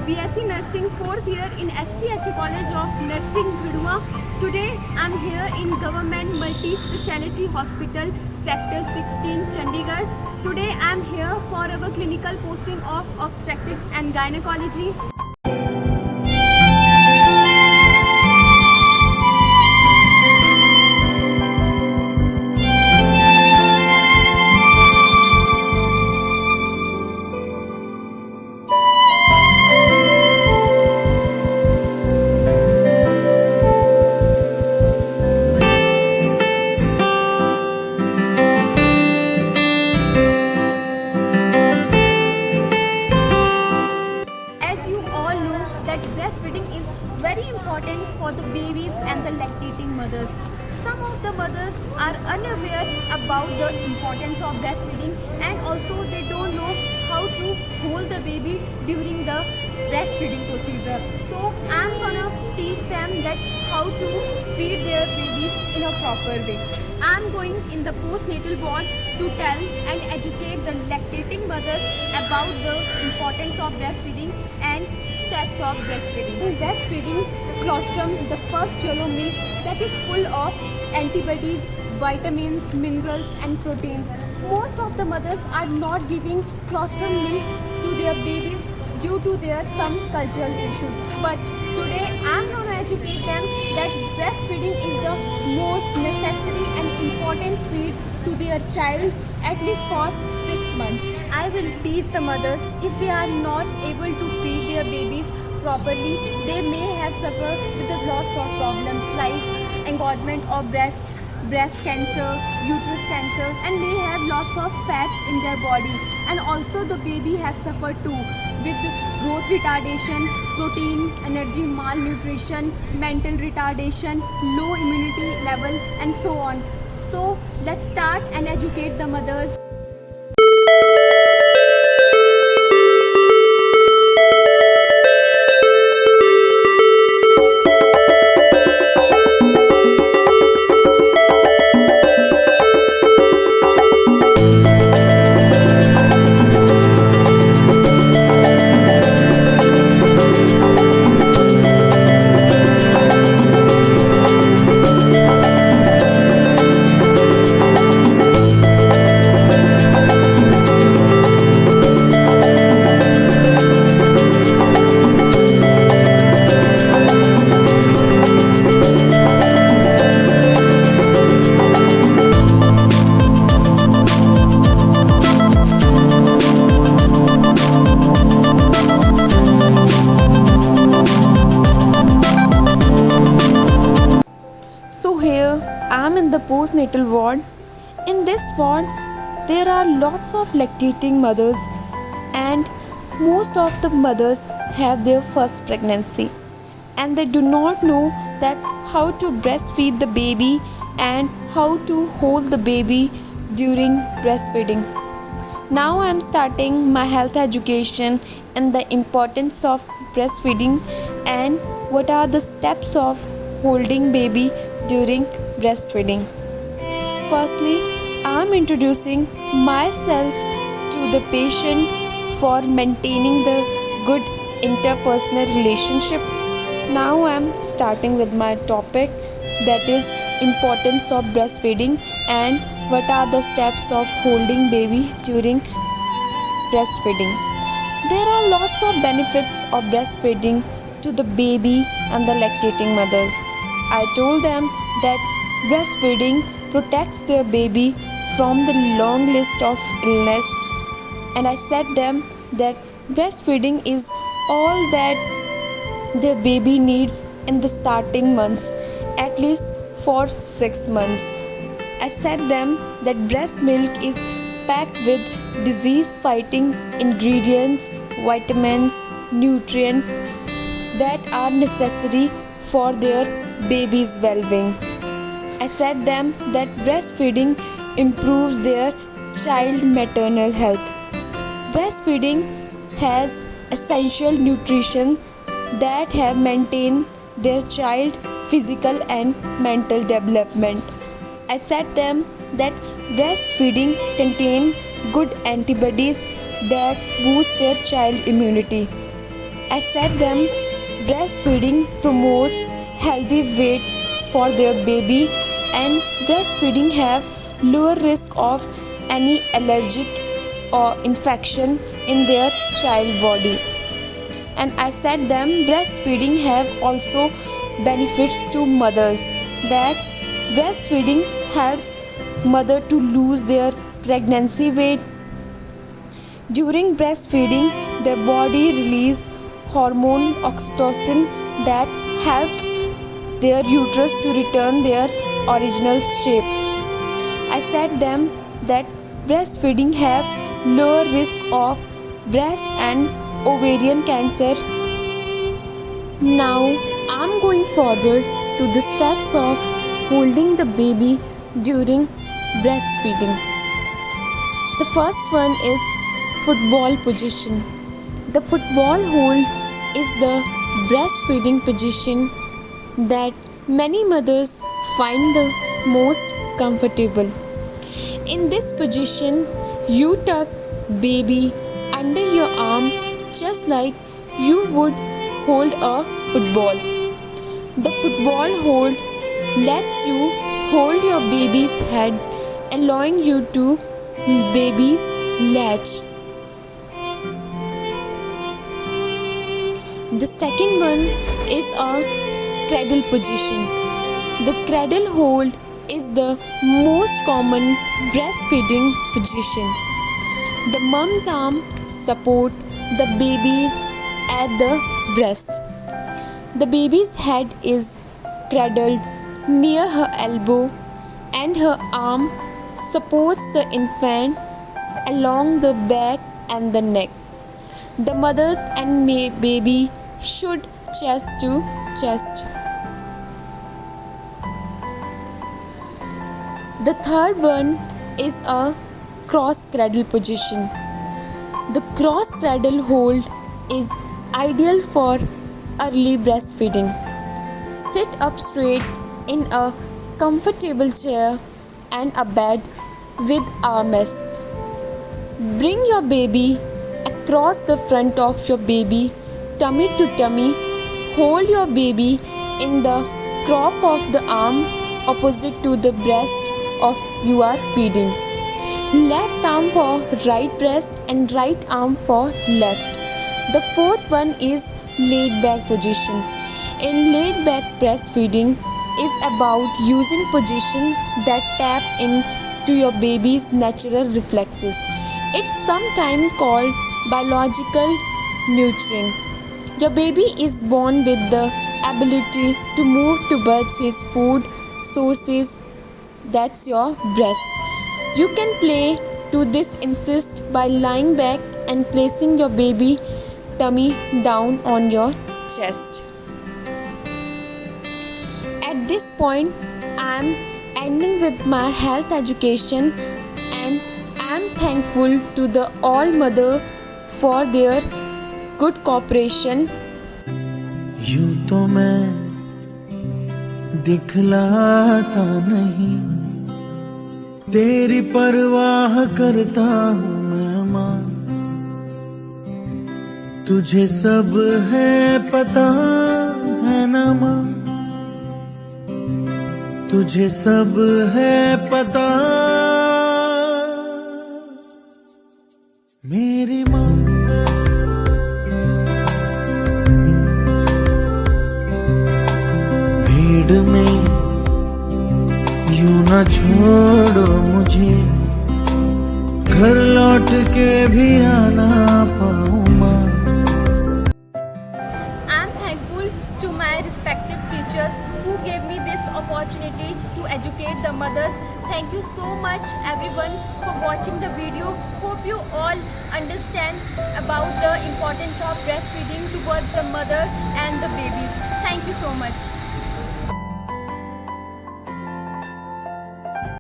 BSc Nursing 4th year in SPH College of Nursing, Bidua. Today I'm here in Government Multi-Speciality Hospital, Sector 16, Chandigarh. Today I'm here for our clinical posting of obstetrics and gynecology. That breastfeeding is very important for the babies and the lactating mothers. Some of the mothers are unaware about the importance of breastfeeding, and also they don't know how to hold the baby during the breastfeeding procedure. So I'm gonna teach them that how to feed their babies in a proper way. I'm going in the postnatal ward to tell and educate the lactating mothers about the importance of breastfeeding and steps of breastfeeding. In breastfeeding, colostrum, the first yellow milk that is full of antibodies, vitamins, minerals and proteins. Most of the mothers are not giving colostrum milk to their babies due to their some cultural issues. But today I'm going to educate them that breastfeeding is the most necessary and important feed to their child at least for 6 months. I will teach the mothers if they are not able to feed their babies properly, they may have suffered with lots of problems like engorgement of breast cancer, uterus cancer, and they have lots of fats in their body. And also the baby have suffered too with growth retardation, protein, energy malnutrition, mental retardation, low immunity level and so on. So let's start and educate the mothers. So here I am in the postnatal ward. In this ward there are lots of lactating mothers, and most of the mothers have their first pregnancy and they do not know that how to breastfeed the baby and how to hold the baby during breastfeeding. Now I am starting my health education and the importance of breastfeeding and what are the steps of holding baby during breastfeeding. Firstly, I am introducing myself to the patient for maintaining the good interpersonal relationship. Now I am starting with my topic, that is importance of breastfeeding and what are the steps of holding baby during breastfeeding. There are lots of benefits of breastfeeding to the baby and the lactating mothers. I told them that breastfeeding protects their baby from the long list of illness, and I said them that breastfeeding is all that their baby needs in the starting months, at least for 6 months. I said them that breast milk is packed with disease fighting ingredients, vitamins, nutrients that are necessary for their baby's well-being. I said them that breastfeeding improves their child maternal health. Breastfeeding has essential nutrition that have maintained their child physical and mental development. I said them that breastfeeding contain good antibodies that boost their child immunity. I said them breastfeeding promotes healthy weight for their baby and breastfeeding have lower risk of any allergic or infection in their child body. And I said them breastfeeding have also benefits to mothers, that breastfeeding helps mother to lose their pregnancy weight. During breastfeeding, their body release hormone oxytocin that helps their uterus to return their original shape. I said them that breastfeeding have lower risk of breast and ovarian cancer. Now I'm going forward to the steps of holding the baby during breastfeeding. The first one is football position. The football hold is the breastfeeding position that many mothers find the most comfortable. In this position, you tuck baby under your arm just like you would hold a football. The football hold lets you hold your baby's head, allowing you to baby's latch. The second one is a cradle position. The cradle hold is the most common breastfeeding position. The mom's arm support the baby's at the breast. The baby's head is cradled near her elbow and her arm supports the infant along the back and the neck. The mothers and baby should chest to chest. The third one is a cross cradle position. The cross cradle hold is ideal for early breastfeeding. Sit up straight in a comfortable chair and a bed with armrests. Bring your baby across the front of your baby, tummy to tummy. Hold your baby in the crook of the arm opposite to the breast of you are feeding. Left arm for right breast and right arm for left. The fourth one is laid back position. In laid back breastfeeding is about using position that tap into your baby's natural reflexes. It's sometimes called biological nurturing. Your baby is born with the ability to move towards his food sources, that's your breast. You can play to this insist by lying back and placing your baby tummy down on your chest. At this point, I am ending with my health education and I am thankful to the all mother for their good cooperation. यूं तो मैं दिखलाता नहीं, तेरी परवाह करता हूँ मैं माँ। तुझे सब है पता है ना माँ, तुझे सब है पता मेरी माँ। भीड़ में यूं न छोड़ो मुझे, घर लौट के भी आना पाऊँ माँ। I am thankful to my respective teachers who gave me this opportunity to educate the mothers. Thank you so much everyone for watching the video. Hope you all understand about the importance of breastfeeding towards the mother and the babies. Thank you so much.